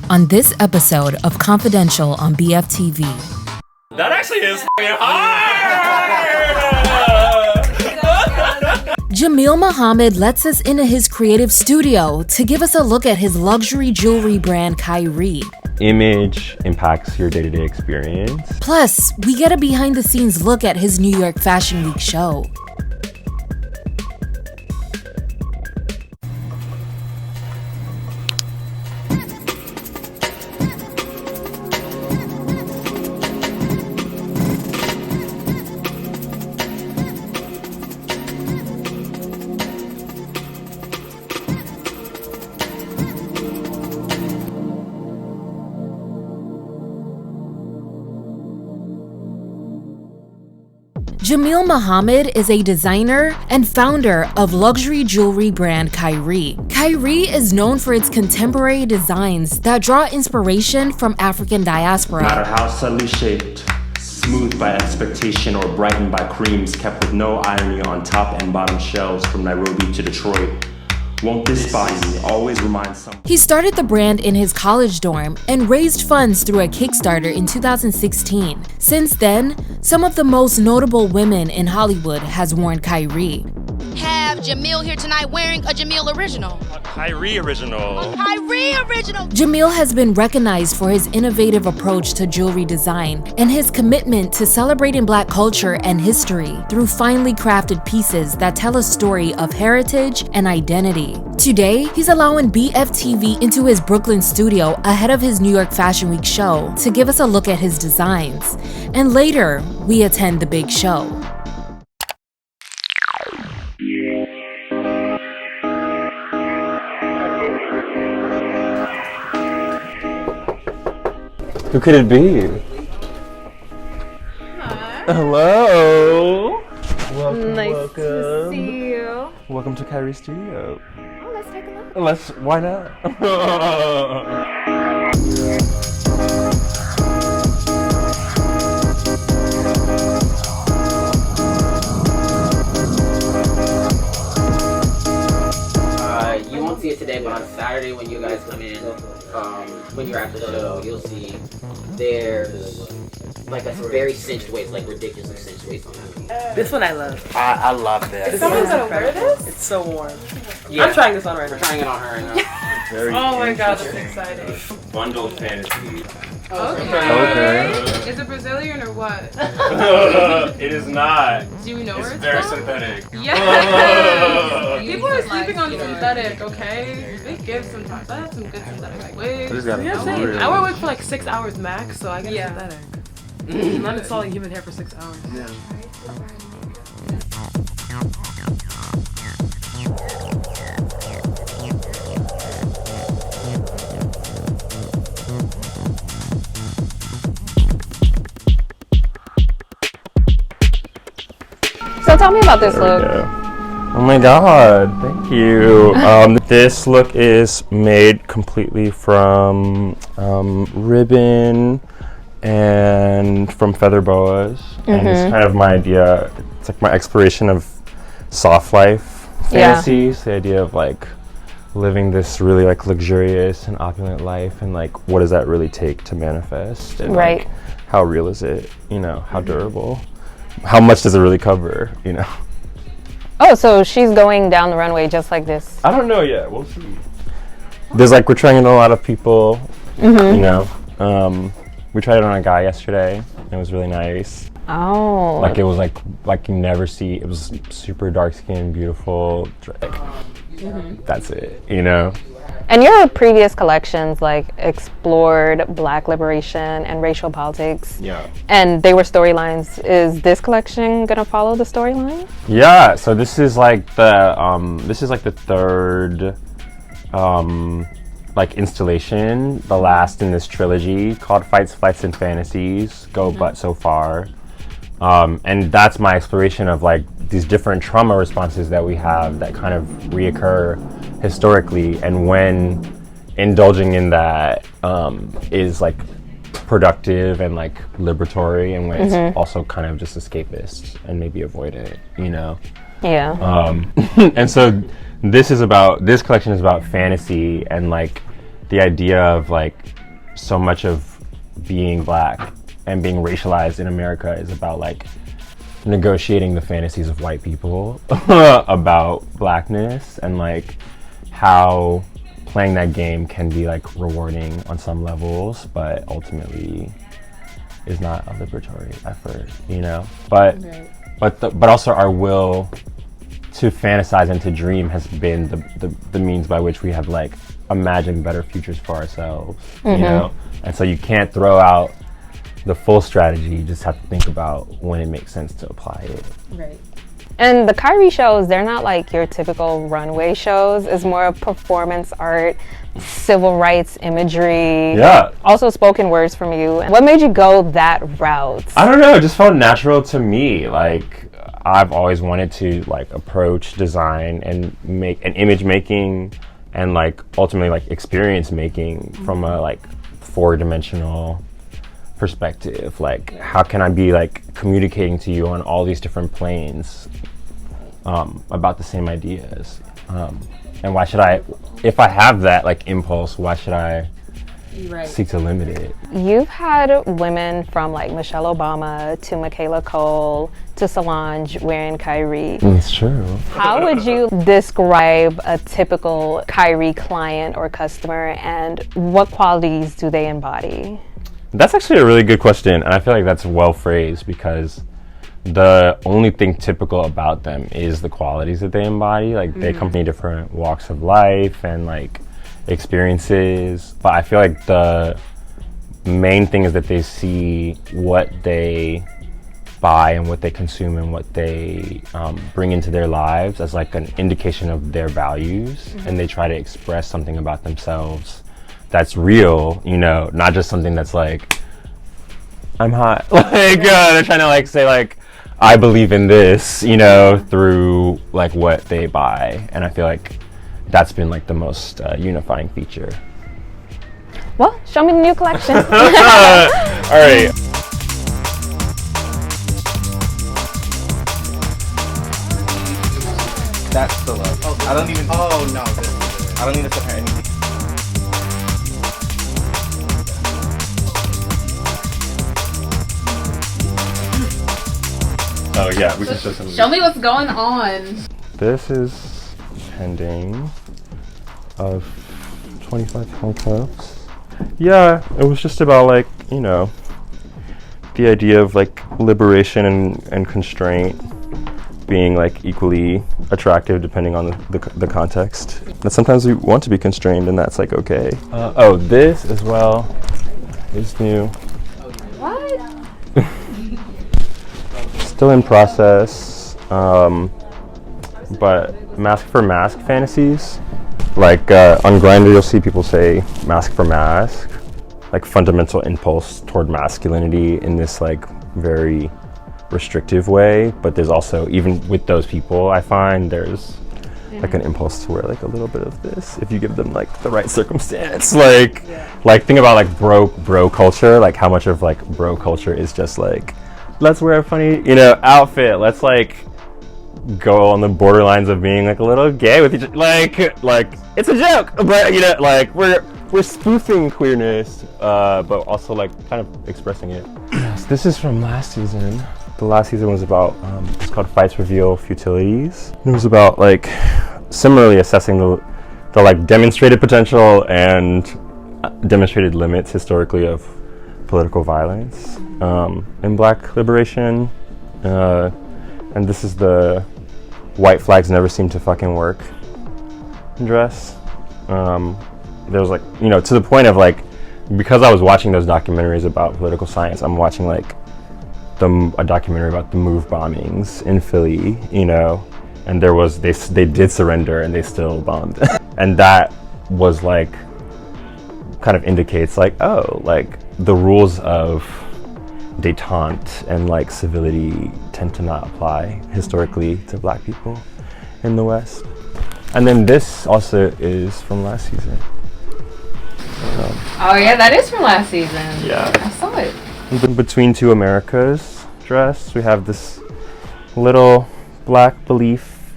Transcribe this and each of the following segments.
on this episode of Confidential on BFTV. That actually is hard! Jamal Muhammad lets us into his creative studio to give us a look at his luxury jewelry brand, Kyrie. Image impacts your day-to-day experience. Plus, we get a behind-the-scenes look at his New York Fashion Week show. Jamal Muhammad is a designer and founder of luxury jewelry brand Kyrie. Kyrie is known for its contemporary designs that draw inspiration from African diaspora. No matter how subtly shaped, smoothed by expectation or brightened by creams, kept with no irony on top and bottom shelves from Nairobi to Detroit. Won't this body always remind someone? He started the brand in his college dorm and raised funds through a Kickstarter in 2016. Since then, some of the most notable women in Hollywood has worn Kyrie. Have Jameel here tonight wearing a Jameel original. Kyrie original. Kyrie original. Jameel has been recognized for his innovative approach to jewelry design and his commitment to celebrating Black culture and history through finely crafted pieces that tell a story of heritage and identity. Today, he's allowing BFTV into his Brooklyn studio ahead of his New York Fashion Week show to give us a look at his designs. And later, we attend the big show. Who could it be? Hi. Hello. Nice to see you. Welcome to Kyrie Studio. Oh, let's take a look. Why not? You won't see it today, but on Saturday when you guys come in, when you're at the show, you'll see there's like a very cinched waist, like ridiculously cinched waist on that. This one I love. I love this. Is someone gonna wear this? It's so warm. Yeah. I'm trying this on right now. We're trying it on her right now. Very Oh my god, that's exciting. Bundle fantasy. Okay. Is it Brazilian or what? It is not. Do you know where it's Very from? synthetic. Yeah. People are sleeping on synthetic, okay? They give sometimes. I have some good synthetic like wigs. I wear wig for like 6 hours max, so I get synthetic. I'm not installing human hair for 6 hours. Yeah. So tell me about this look. Oh my god, thank you. This look is made completely from ribbon and from feather boas. And it's kind of my idea. It's like my exploration of soft life fantasies. The idea of like living this really like luxurious and opulent life, and like what does that really take to manifest? And like, how real is it? You know, how durable? How much does it really cover? You know. Oh, so she's going down the runway just like this. I don't know yet. We'll see. There's like, we're trying it on a lot of people. You know, we tried it on a guy yesterday. And it was really nice. Oh. Like it was like you never see. It was super dark skin, beautiful. That's it. You know. And your previous collections like explored Black liberation and racial politics. Yeah. And they were storylines. Is this collection gonna follow the storyline? Yeah. So this is like the third like installation, the last in this trilogy called Fights, Flights, and Fantasies. Go but so far. And that's my exploration of like these different trauma responses that we have that kind of reoccur historically, and when indulging in that is like productive and like liberatory, and when it's also kind of just escapist and maybe avoidant, you know? Yeah. And so this collection is about fantasy and like the idea of like so much of being black and being racialized in America is about like negotiating the fantasies of white people about blackness, and like how playing that game can be like rewarding on some levels, but ultimately is not a liberatory effort, you know. But but also our will to fantasize and to dream has been the means by which we have like imagined better futures for ourselves, you know. And so you can't throw out the full strategy. You just have to think about when it makes sense to apply it. Right. And the KHIRY shows, they're not like your typical runway shows. It's more of performance art, civil rights imagery. Yeah. Also spoken words from you. What made you go that route? I don't know, it just felt natural to me. Like, I've always wanted to like approach design and make an image making and like ultimately like experience making from a like 4-dimensional perspective. Like, how can I be like communicating to you on all these different planes about the same ideas, and why should I, if I have that like impulse, why should I seek to limit it? You've had women from like Michelle Obama to Michaela Cole to Solange wearing KHIRY. That's true. How would you describe a typical KHIRY client or customer, and what qualities do they embody? That's actually a really good question, and I feel like that's well phrased, because the only thing typical about them is the qualities that they embody. Like, they come from different walks of life and like experiences, but I feel like the main thing is that they see what they buy and what they consume and what they bring into their lives as like an indication of their values, and they try to express something about themselves that's real, you know, not just something that's like, I'm hot. Like, they're trying to like say like, I believe in this, you know, through like what they buy. And I feel like that's been like the most unifying feature. Well, show me the new collection. All right. That's the look. Oh, I don't even. Oh no, I don't need to put her anything. Oh yeah, we can show some. Show me what's going on. This is pending of 25 handcuffs. Yeah, it was just about like, you know, the idea of like liberation and constraint being like equally attractive depending on the context. And sometimes we want to be constrained, and that's like okay. Oh, this as well is new. Still in process, but mask for mask fantasies. Like on Grindr, you'll see people say mask for mask, like fundamental impulse toward masculinity in this like very restrictive way. But there's also, even with those people, I find there's like an impulse to wear like a little bit of this if you give them like the right circumstance. Like think about like bro culture, like how much of like bro culture is just like, let's wear a funny, you know, outfit. Let's like go on the borderlines of being like a little gay with each other. Like it's a joke, but you know, like we're spoofing queerness, but also like kind of expressing it. So this is from last season. The last season was about, it's called Fights Reveal Futilities. It was about like similarly assessing the like demonstrated potential and demonstrated limits historically of political violence in Black liberation, and this is the white flags never seem to fucking work dress. There was like, you know, to the point of like, because I was watching those documentaries about political science, I'm watching like a documentary about the MOVE bombings in Philly, you know, and there was, they did surrender and they still bombed. And that was like, kind of indicates like, oh, like the rules of detente and like civility tend to not apply historically to Black people in the West. And then this also is from last season. Oh yeah, that is from last season. Yeah. I saw it. Between Two Americas dress, we have this little Black belief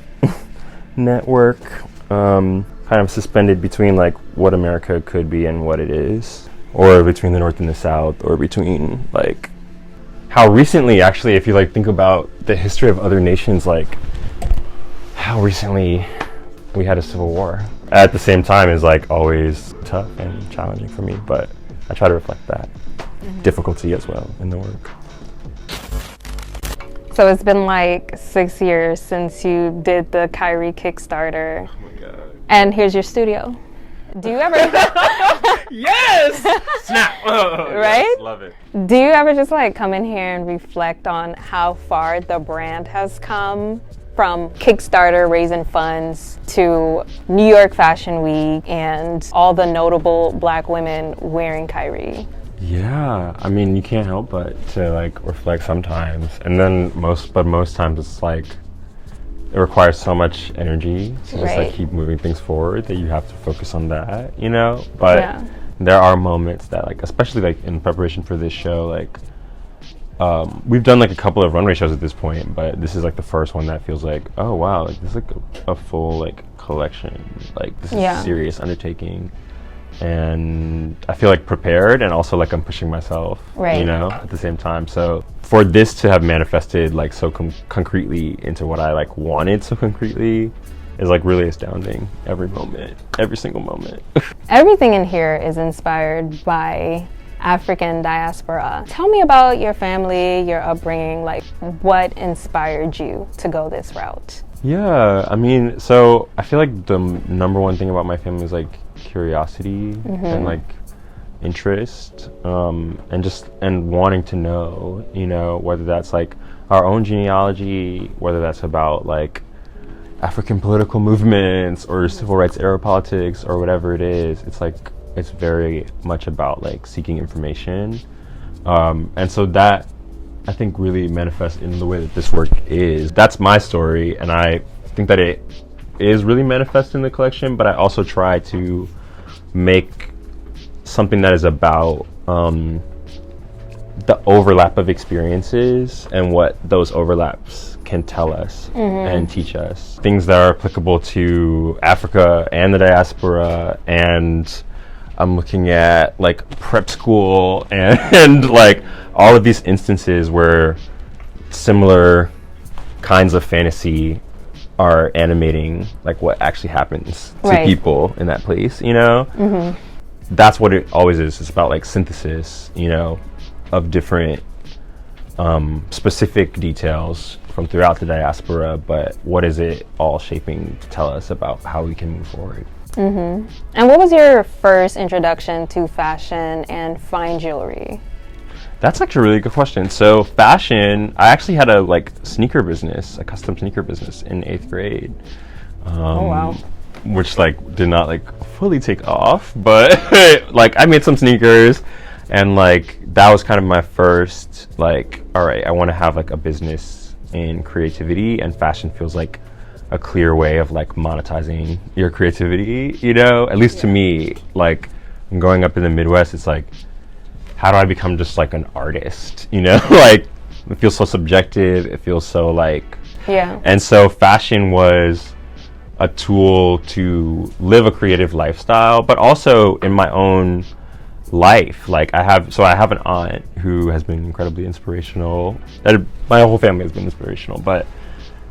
network, kind kind of suspended between like what America could be and what it is, or between the North and the South, or between like how recently, actually, if you like think about the history of other nations, like how recently we had a civil war. At the same time is like always tough and challenging for me, but I try to reflect that difficulty as well in the work. So it's been like 6 years since you did the KHIRY Kickstarter. Oh my God. And here's your studio. Do you ever... Yes! Snap! Oh, right? Yes, love it. Do you ever just like come in here and reflect on how far the brand has come from Kickstarter raising funds to New York Fashion Week and all the notable Black women wearing KHIRY? Yeah, I mean, you can't help but to like reflect sometimes, and then most times it's like it requires so much energy to just like keep moving things forward that you have to focus on that, you know. But there are moments that like, especially like in preparation for this show, like we've done like a couple of runway shows at this point, but this is like the first one that feels like, oh wow, like this is like a full like collection, like this is a serious undertaking. And I feel like prepared, and also like I'm pushing myself, you know, at the same time. So for this to have manifested like so concretely into what I like wanted so concretely is like really astounding. Every moment, every single moment. Everything in here is inspired by African diaspora. Tell me about your family, your upbringing, like what inspired you to go this route? Yeah, I mean, so I feel like the number one thing about my family is like curiosity and like interest, and wanting to know, you know, whether that's like our own genealogy, whether that's about like African political movements or civil rights era politics or whatever it is. It's like it's very much about like seeking information, and so that I think really manifests in the way that this work is. That's my story, and I think that it is really manifest in the collection, but I also try to make something that is about the overlap of experiences and what those overlaps can tell us and teach us. Things that are applicable to Africa and the diaspora, and I'm looking at like prep school and like all of these instances where similar kinds of fantasy are animating like what actually happens to people in that place, you know? That's what it always is. It's about like synthesis, you know, of different specific details from throughout the diaspora, but what is it all shaping to tell us about how we can move forward? And what was your first introduction to fashion and fine jewelry? That's actually a really good question. So fashion, I actually had a like sneaker business, a custom sneaker business in 8th grade. Oh wow. Which like did not like fully take off, but like I made some sneakers, and like that was kind of my first like, all right, I want to have like a business in creativity, and fashion feels like a clear way of like monetizing your creativity, you know, at least to me. Like growing up in the Midwest, it's like, how do I become just like an artist, you know? Like it feels so subjective, it feels so like, and so fashion was a tool to live a creative lifestyle, but also in my own life. Like I have an aunt who has been incredibly inspirational. My whole family has been inspirational, but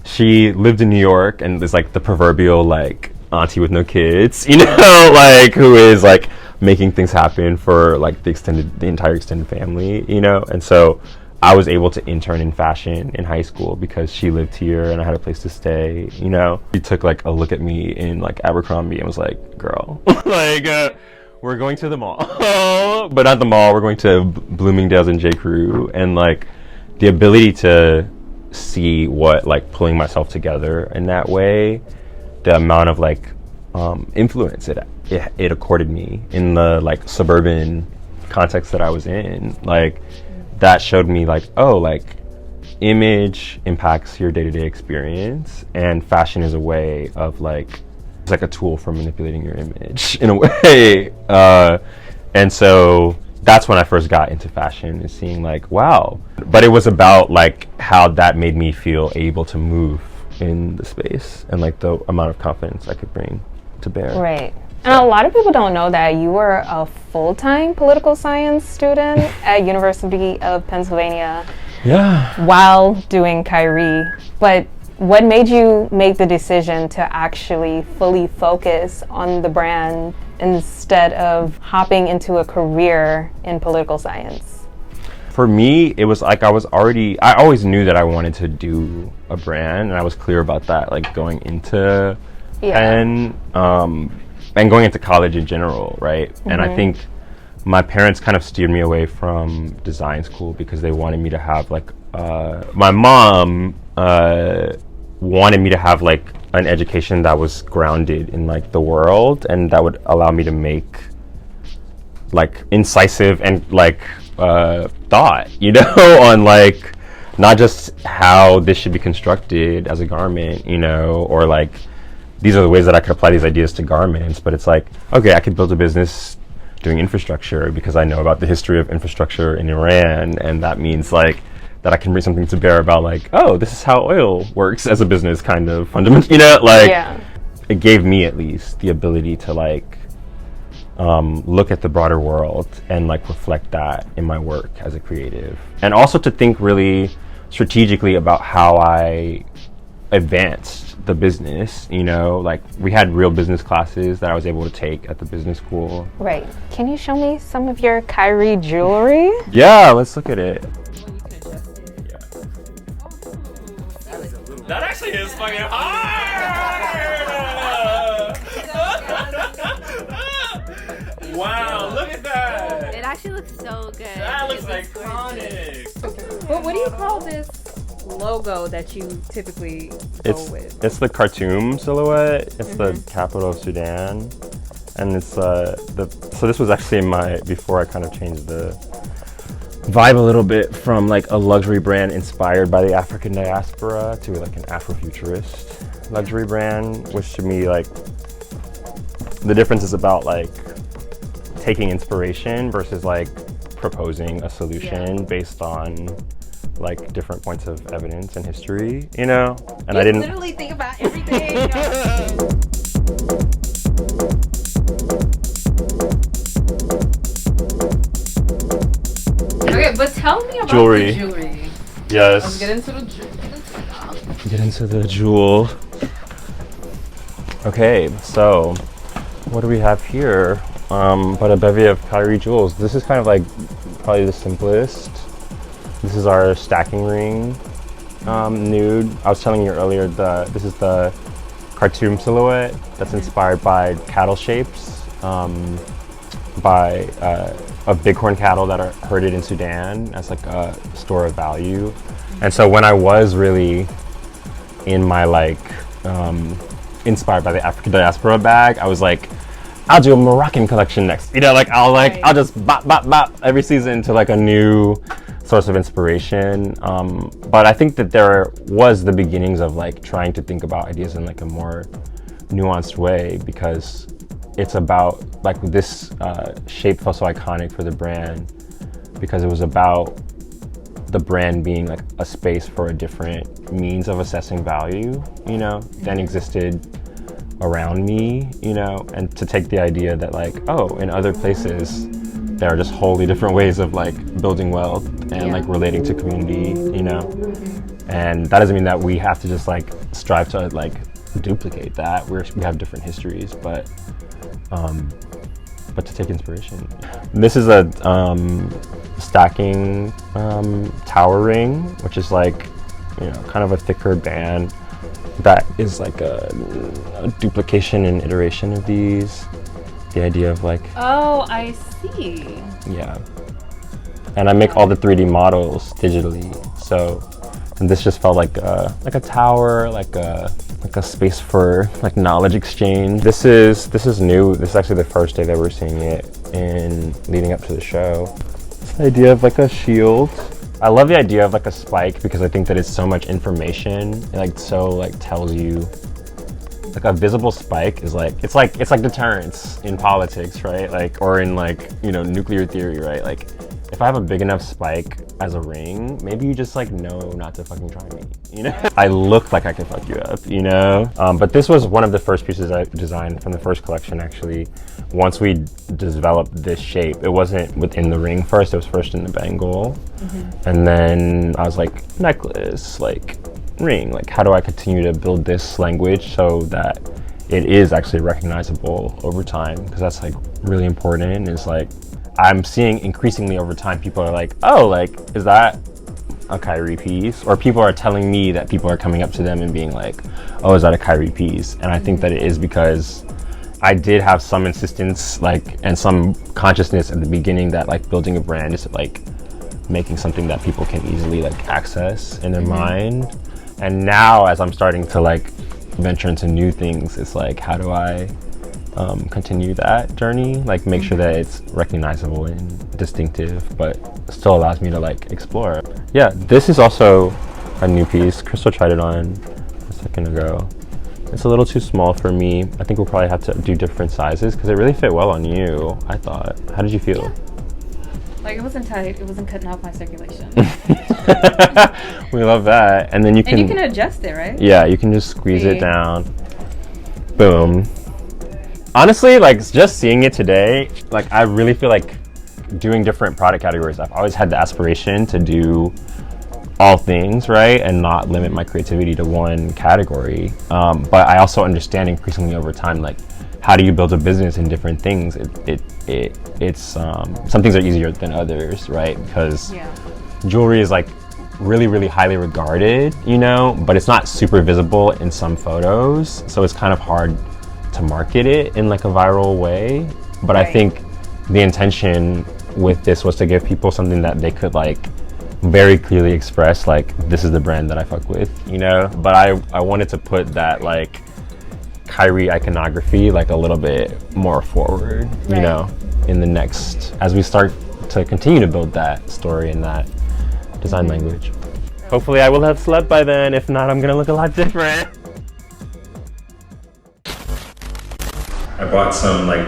she lived in New York and is like the proverbial like auntie with no kids, you know, like who is like making things happen for like the entire extended family, you know. And so I was able to intern in fashion in high school because she lived here and I had a place to stay, you know. She took like a look at me in like Abercrombie and was like, girl, like we're going to the mall, but not the mall, we're going to Bloomingdale's and J. Crew. And like the ability to see what like pulling myself together in that way, the amount of like influence it accorded me in the like suburban context that I was in, like that showed me like, oh, like image impacts your day-to-day experience, and fashion is a way of like, it's like a tool for manipulating your image in a way. And so that's when I first got into fashion, is seeing like, wow. But it was about like how that made me feel able to move in the space and like the amount of confidence I could bring to bear. Right. And a lot of people don't know that you were a full-time political science student at University of Pennsylvania. Yeah. While doing KHIRY. But what made you make the decision to actually fully focus on the brand instead of hopping into a career in political science? For me, it was like I always knew that I wanted to do a brand, and I was clear about that, like going into Penn, and going into college in general, right? And I think my parents kind of steered me away from design school because they wanted me to have like, my mom wanted me to have like an education that was grounded in like the world, and that would allow me to make like incisive and like thought, you know, on like not just how this should be constructed as a garment, you know, or like these are the ways that I could apply these ideas to garments, but it's like, okay, I could build a business doing infrastructure because I know about the history of infrastructure in Iran, and that means like that I can bring something to bear about like, oh, this is how oil works as a business kind of fundamental, you know, like it gave me at least the ability to like look at the broader world and like reflect that in my work as a creative, and also to think really strategically about how I advanced the business, you know, like we had real business classes that I was able to take at the business school. Right. Can you show me some of your KHIRY jewelry? Yeah, let's look at it. That actually is fucking hard! Wow, look at that! It actually looks so good. That looks iconic! But what do you call this logo that you typically go with? It's the Khartoum silhouette. It's the capital of Sudan, and it's so this was actually before I kind of changed the vibe a little bit from like a luxury brand inspired by the African diaspora to like an Afrofuturist luxury brand, which to me, like, the difference is about like taking inspiration versus like proposing a solution based on like different points of evidence and history, you know? And I didn't literally think about everything. Okay, but tell me about jewelry. The jewelry. Yes. Let's get into the jewelry. Get into the jewel. Okay, so what do we have here? But a bevy of KHIRY jewels. This is kind of like probably the simplest. This is our stacking ring nude. I was telling you earlier, this is the Khartoum silhouette that's inspired by cattle shapes, of bighorn cattle that are herded in Sudan as like a store of value. And so when I was really in my like inspired by the African diaspora bag, I was like, I'll do a Moroccan collection next. You know, like I'll just bop every season to like a new source of inspiration. But I think that there was the beginnings of like trying to think about ideas in like a more nuanced way, because it's about like this shape felt so iconic for the brand because it was about the brand being like a space for a different means of assessing value, you know, than existed around me, you know, and to take the idea that like, oh, in other places there are just wholly different ways of like building wealth and like relating to community, you know, and that doesn't mean that we have to just like strive to like duplicate that. We have different histories, but to take inspiration. This is a stacking tower ring, which is like, you know, kind of a thicker band that is like a duplication and iteration of these. The idea of like, oh, I see. Yeah. And I make all the 3D models digitally, so, and this just felt like a tower, like a space for like knowledge exchange. This is new. This is actually the first day that we're seeing it in leading up to the show. It's the idea of like a shield. I love the idea of like a spike because I think that it's so much information. It like so like tells you, like a visible spike is like it's like deterrence in politics, right? Like, or in like, you know, nuclear theory, right? Like if I have a big enough spike as a ring, maybe you just like know not to fucking try me, you know? I look like I can fuck you up, you know? But this was one of the first pieces I designed from the first collection, actually. Once we developed this shape, it wasn't within the ring first, it was first in the bangle. And then I was like, necklace, like ring, like how do I continue to build this language so that it is actually recognizable over time? Because that's like really important. Is like, I'm seeing increasingly over time, people are like, oh, like, is that a Kyrie piece? Or people are telling me that people are coming up to them and being like, oh, is that a Kyrie piece? And I think that it is because I did have some insistence, like, and some consciousness at the beginning that like building a brand is like making something that people can easily like access in their mind. And now as I'm starting to like venture into new things, it's like, how do I continue that journey, like make sure that it's recognizable and distinctive, but still allows me to like explore. Yeah, this is also a new piece. Crystal tried it on a second ago. It's a little too small for me. I think we'll probably have to do different sizes because it really fit well on you, I thought. How did you feel? Like, it wasn't tight, it wasn't cutting off my circulation. We love that. And then you can... And you can adjust it, right? Yeah, you can just squeeze it down. Boom. Honestly, like, just seeing it today, like, I really feel like doing different product categories. I've always had the aspiration to do all things, right? And not limit my creativity to one category. But I also understand increasingly over time, like, how do you build a business in different things? It's some things are easier than others, right? Because jewelry is like really highly regarded, you know, but it's not super visible in some photos, so it's kind of hard to market it in like a viral way. But I think the intention with this was to give people something that they could like very clearly express, like, this is the brand that I fuck with, you know. But I wanted to put that like Kyrie iconography like a little bit more forward, you know, in the next, as we start to continue to build that story and that design language. Hopefully I will have slept by then. If not, I'm gonna look a lot different. I bought some like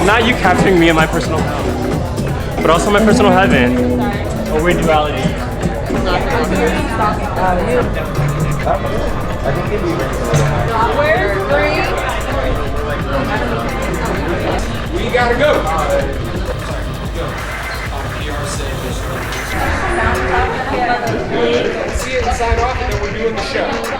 not you capturing me in my personal hell, but also my personal heaven. Over duality. Where's Bree? We gotta go. See it and sign off, and then we're doing the show.